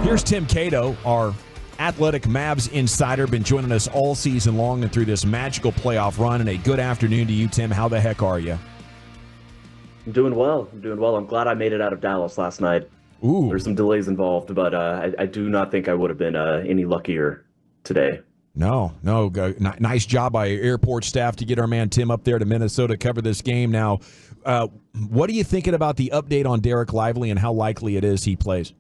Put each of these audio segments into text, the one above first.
Here's Tim Cato, our athletic Mavs insider, been joining us all season long and through this magical playoff run. And a good afternoon to you, Tim. How the heck are you? I'm doing well. I'm glad I made it out of Dallas last night. Ooh. There's some delays involved, but I do not think I would have been any luckier today. No. Nice job by airport staff to get our man Tim up there to Minnesota to cover this game. Now, what are you thinking about the update on Dereck Lively and how likely it is he plays?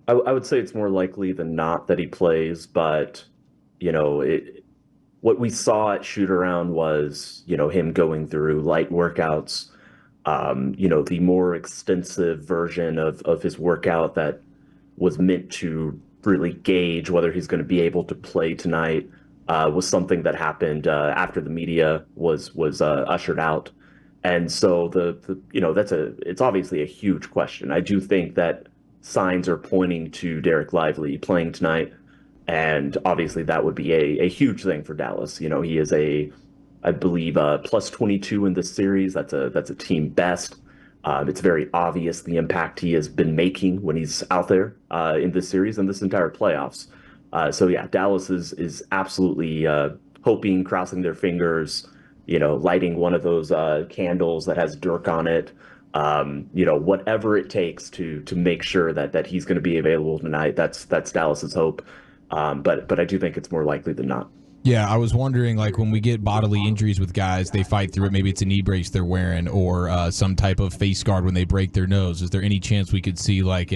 I would say it's more likely than not that he plays, but, what we saw at shoot-around was, him going through light workouts, the more extensive version of his workout that was meant to really gauge whether he's going to be able to play tonight was something that happened after the media was ushered out. And so it's obviously a huge question. I do think that signs are pointing to Dereck Lively playing tonight, and obviously that would be a huge thing for Dallas. He is I believe plus 22 in this series. That's a team best. It's very obvious the impact he has been making when he's out there in this series and this entire playoffs. So yeah, Dallas is absolutely hoping, crossing their fingers, lighting one of those candles that has Dirk on it. Whatever it takes to make sure that he's going to be available tonight. That's Dallas's hope. But I do think it's more likely than not. Yeah, I was wondering, like, when we get bodily injuries with guys, they fight through it. Maybe it's a knee brace they're wearing or some type of face guard when they break their nose. Is there any chance we could see, like,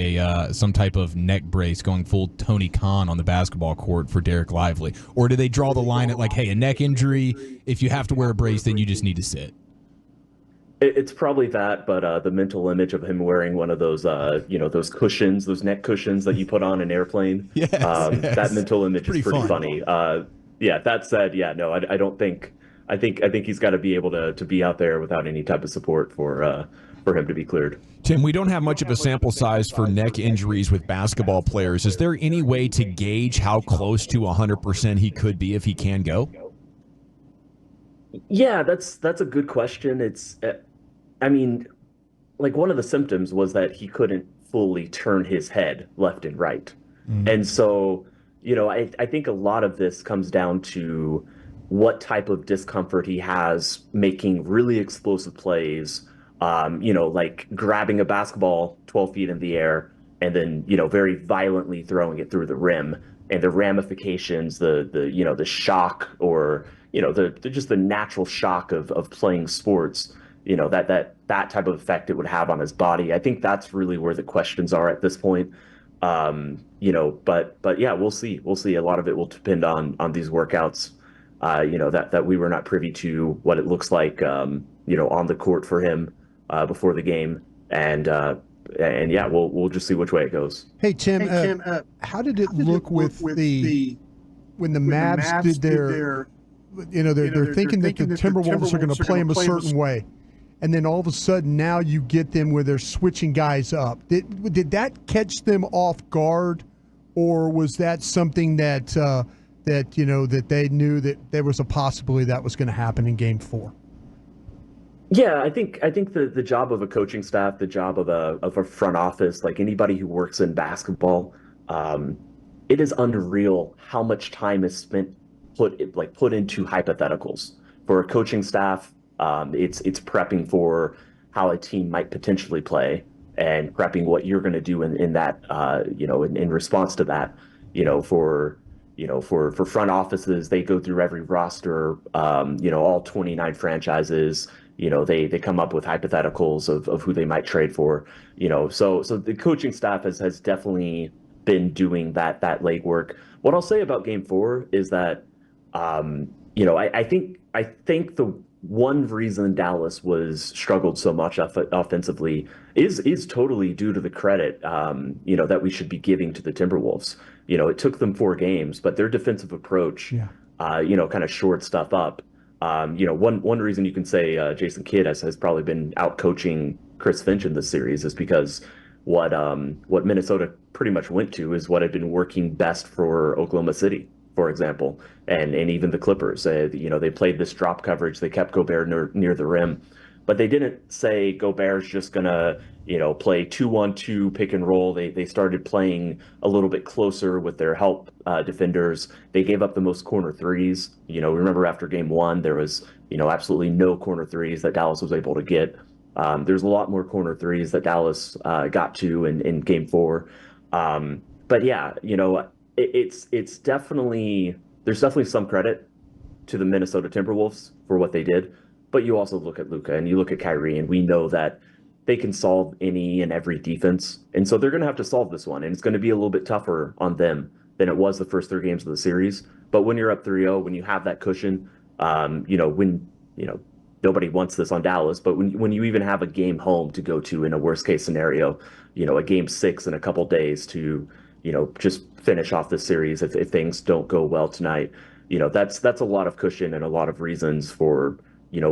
some type of neck brace going full Tony Khan on the basketball court for Dereck Lively? Or do they draw the line at, like, hey, a neck injury, if you have to wear a brace, then you just need to sit? It's probably that, but the mental image of him wearing one of those, those cushions, those neck cushions that you put on an airplane, yes. That mental image is pretty funny. Yeah, that said, yeah, no, I don't think. I think he's got to be able to be out there without any type of support for him to be cleared. Tim, we don't have much of a sample size for neck injuries with basketball players. Is there any way to gauge how close to 100% he could be if he can go? Yeah, that's a good question. It's, one of the symptoms was that he couldn't fully turn his head left and right, and so. I think a lot of this comes down to what type of discomfort he has making really explosive plays, like grabbing a basketball 12 feet in the air and then, very violently throwing it through the rim, and the ramifications, the shock, or, just the natural shock of playing sports, that type of effect it would have on his body. I think that's really where the questions are at this point. But yeah, we'll see. A lot of it will depend on these workouts, that we were not privy to what it looks like, on the court for him, before the game. And yeah, we'll just see which way it goes. Hey, Tim, how did it look with when the Mavs did their, they're thinking that the Timberwolves are going to play them a certain way. And then all of a sudden now you get them where they're switching guys up. Did that catch them off guard, or was that something that they knew that there was a possibility that was going to happen in Game 4? Yeah, I think the job of a coaching staff, the job of a front office, like anybody who works in basketball, it is unreal how much time is spent put into hypotheticals for a coaching staff. It's prepping for how a team might potentially play and prepping what you're going to do in that, in response to that, for front offices, they go through every roster, all 29 franchises, they come up with hypotheticals of who they might trade for, so the coaching staff has definitely been doing that legwork. What I'll say about Game 4 is that, I think the one reason Dallas struggled so much offensively is totally due to the credit, that we should be giving to the Timberwolves. It took them 4 games, but their defensive approach, kind of shored stuff up. One reason you can say Jason Kidd has probably been out coaching Chris Finch in this series is because what Minnesota pretty much went to is what had been working best for Oklahoma City, for example, and even the Clippers. They played this drop coverage. They kept Gobert near the rim. but they didn't say Gobert's just gonna, play 2-1-2 pick and roll. They started playing a little bit closer with their help defenders. They gave up the most corner threes. Remember after game one, there was, absolutely no corner threes that Dallas was able to get. There's a lot more corner threes that Dallas got to in game four. But yeah, it's definitely, there's definitely some credit to the Minnesota Timberwolves for what they did. But you also look at Luka and you look at Kyrie, and we know that they can solve any and every defense. And so they're going to have to solve this one. And it's going to be a little bit tougher on them than it was the first 3 games of the series. But when you're up 3-0, when you have that cushion, nobody wants this on Dallas, but when you even have a game home to go to in a worst case scenario, a game 6 in a couple days to, just finish off this series if things don't go well tonight, that's a lot of cushion and a lot of reasons for,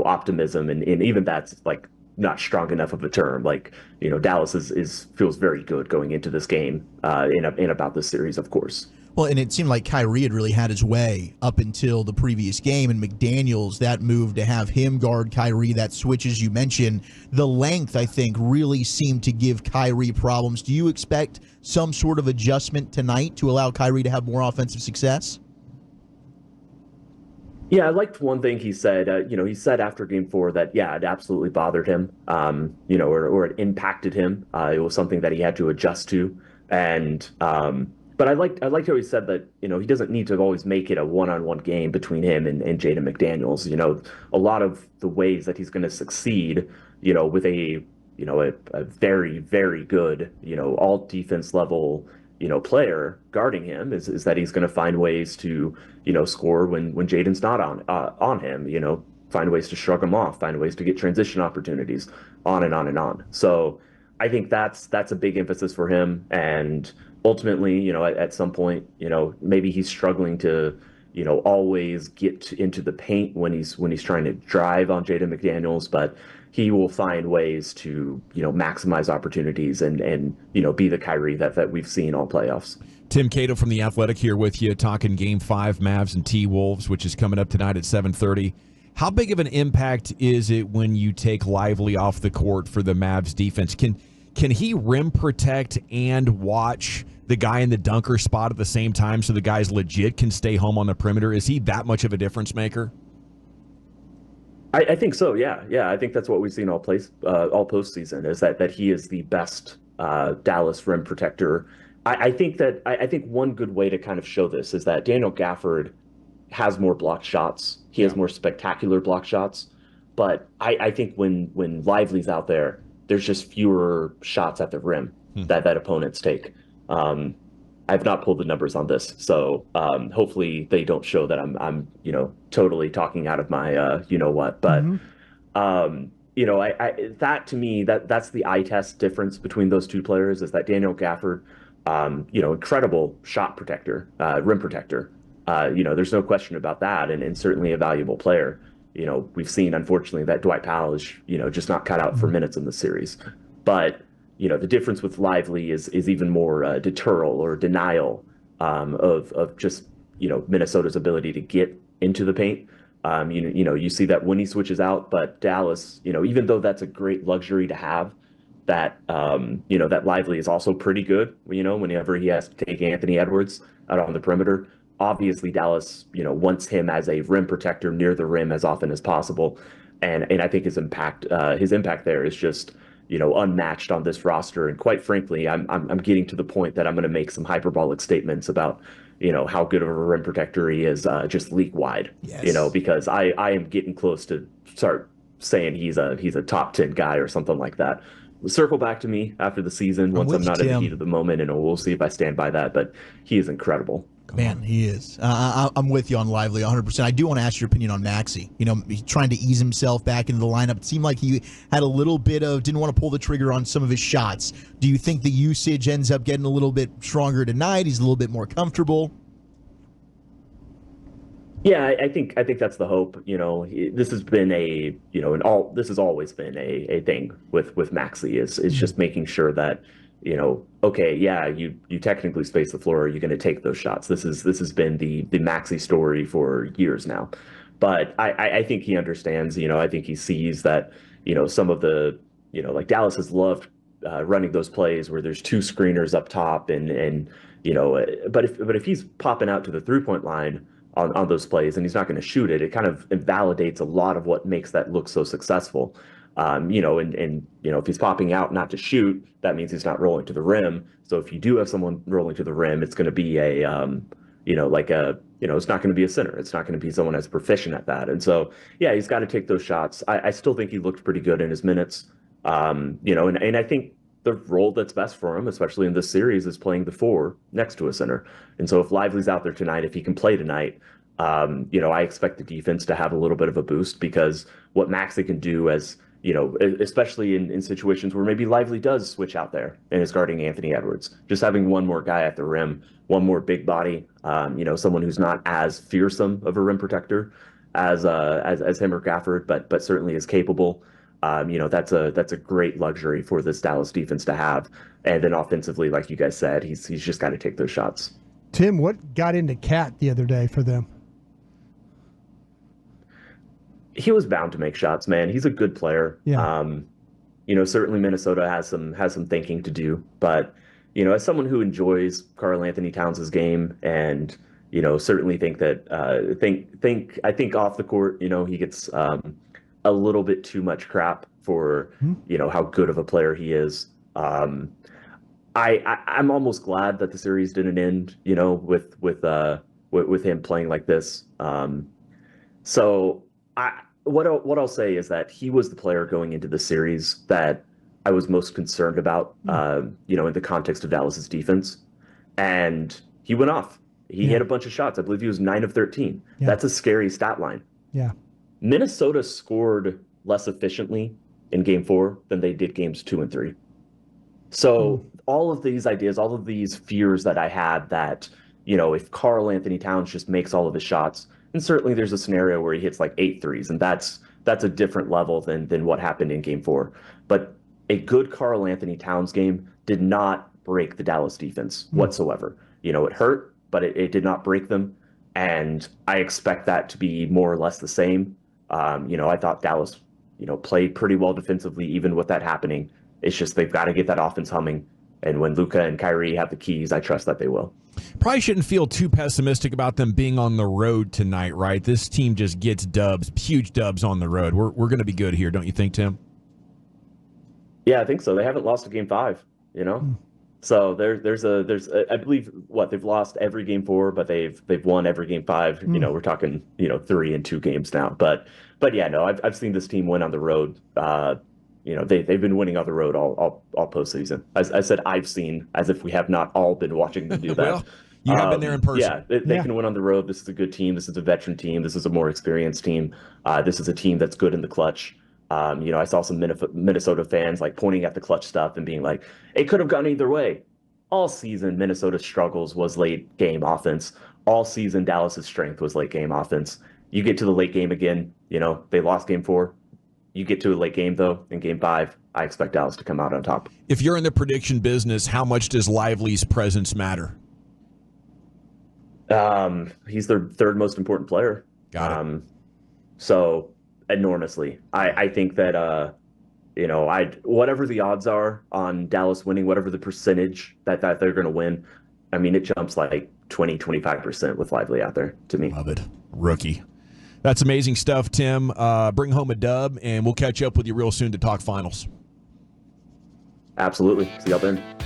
optimism. And even that's like not strong enough of a term. Like, Dallas feels very good going into this game in about this series, of course. Well, and it seemed like Kyrie had really had his way up until the previous game, and McDaniels, that move to have him guard Kyrie, that switch, as you mentioned, the length, I think, really seemed to give Kyrie problems. Do you expect some sort of adjustment tonight to allow Kyrie to have more offensive success? Yeah, I liked one thing he said. He said after game 4 that, yeah, it absolutely bothered him, or it impacted him. It was something that he had to adjust to. And, but I liked how he said that, he doesn't need to always make it a one-on-one game between him and Jaden McDaniels. A lot of the ways that he's going to succeed, with a very, very good, all defense level, player guarding him is that he's going to find ways to, score when Jaden's not on him, find ways to shrug him off, find ways to get transition opportunities, on and on and on. So I think that's a big emphasis for him. And ultimately, at some point, maybe he's struggling to, always get into the paint when he's trying to drive on Jaden McDaniels, but he will find ways to, maximize opportunities and be the Kyrie that we've seen all playoffs. Tim Cato from The Athletic here with you, talking Game 5 Mavs and T-Wolves, which is coming up tonight at 7:30. How big of an impact is it when you take Lively off the court for the Mavs defense? Can he rim protect and watch the guy in the dunker spot at the same time so the guys legit can stay home on the perimeter? Is he that much of a difference maker? I think so. Yeah. I think that's what we've seen all postseason is that he is the best Dallas rim protector. I think one good way to kind of show this is that Daniel Gafford has more blocked shots. He has more spectacular block shots. But I think when Lively's out there, there's just fewer shots at the rim that opponents take. I've not pulled the numbers on this, so hopefully they don't show that I'm totally talking out of my what. But that to me that's the eye test difference between those two players is that Daniel Gafford, incredible shot protector, rim protector. There's no question about that, and certainly a valuable player. We've seen, unfortunately, that Dwight Powell is, just not cut out for minutes in the series. But, the difference with Lively is even more deterral or denial of just, Minnesota's ability to get into the paint. You see that when he switches out, but Dallas, even though that's a great luxury to have, that, that Lively is also pretty good, whenever he has to take Anthony Edwards out on the perimeter. Obviously, Dallas, wants him as a rim protector near the rim as often as possible, and I think his impact there is just, unmatched on this roster. And quite frankly, I'm getting to the point that I'm going to make some hyperbolic statements about, how good of a rim protector he is, just league wide. Yes. Because I am getting close to start saying he's a top 10 guy or something like that. Circle back to me after the season once I'm not in the heat of the moment, and we'll see if I stand by that. But he is incredible. Man, he is. I'm with you on Lively 100%. I do want to ask your opinion on Maxi. He's trying to ease himself back into the lineup. It seemed like he had a little bit of didn't want to pull the trigger on some of his shots. Do you think the usage ends up getting a little bit stronger tonight? He's a little bit more comfortable. Yeah, I think that's the hope. This has been this has always been a thing with Maxi is just making sure that, okay, yeah, you technically space the floor. You're going to take those shots. This has been the Maxi story for years now. But I think he understands, I think he sees that, some of the, like Dallas has loved running those plays where there's two screeners up top but if he's popping out to the 3-point line on those plays and he's not going to shoot it, it kind of invalidates a lot of what makes that look so successful. If he's popping out not to shoot, that means he's not rolling to the rim. So if you do have someone rolling to the rim, it's going to be it's not going to be a center. It's not going to be someone that's proficient at that. And so, yeah, he's got to take those shots. I still think he looked pretty good in his minutes. And I think the role that's best for him, especially in this series, is playing the 4 next to a center. And so if Lively's out there tonight, if he can play tonight, I expect the defense to have a little bit of a boost, because what Maxi can do especially in situations where maybe Lively does switch out there and is guarding Anthony Edwards, just having one more guy at the rim, one more big body, someone who's not as fearsome of a rim protector as him or Gafford, but certainly is capable. That's a great luxury for this Dallas defense to have. And then offensively, like you guys said, he's just got to take those shots. Tim, what got into Cat the other day for them? He was bound to make shots, man. He's a good player. Yeah. Certainly Minnesota has some thinking to do, but as someone who enjoys Karl Anthony Towns' game, and certainly think that I think off the court, he gets a little bit too much crap for how good of a player he is. I'm almost glad that the series didn't end, with him playing like this. What I'll say is that he was the player going into the series that I was most concerned about, in the context of Dallas's defense. And he went off. He hit a bunch of shots. I believe he was 9 of 13. Yeah. That's a scary stat line. Yeah. Minnesota scored less efficiently in game 4 than they did games 2 and 3. So all of these ideas, all of these fears that I had that, if Karl Anthony Towns just makes all of his shots, and certainly there's a scenario where he hits like 8 threes, and that's a different level than what happened in game 4. But a good Karl Anthony Towns game did not break the Dallas defense whatsoever. It hurt, but it did not break them. And I expect that to be more or less the same. I thought Dallas, played pretty well defensively, even with that happening. It's just they've got to get that offense humming. And when Luka and Kyrie have the keys, I trust that they will. Probably shouldn't feel too pessimistic about them being on the road tonight, right? This team just gets dubs, huge dubs on the road. We're going to be good here, don't you think, Tim? Yeah, I think so. They haven't lost a game 5, So there's I believe they've lost every game 4, but they've won every game 5. We're talking 3 and 2 games now. But yeah, no, I've seen this team win on the road. They've been winning on the road all postseason. I said I've seen, as if we have not all been watching them do that. Well, you have been there in person. Yeah, they can win on the road. This is a good team. This is a veteran team. This is a more experienced team. This is a team that's good in the clutch. I saw some Minnesota fans pointing at the clutch stuff and being like, it could have gone either way. All season, Minnesota's struggles was late game offense. All season, Dallas's strength was late game offense. You get to the late game again, they lost game 4. You get to a late game, though, in game 5, I expect Dallas to come out on top. If you're in the prediction business, how much does Lively's presence matter? He's their 3rd most important player. Got it. So enormously. I think that, whatever the odds are on Dallas winning, whatever the percentage that they're going to win, it jumps like 20, 25% with Lively out there to me. Love it. Rookie. That's amazing stuff, Tim. Bring home a dub, and we'll catch up with you real soon to talk finals. Absolutely. See y'all then.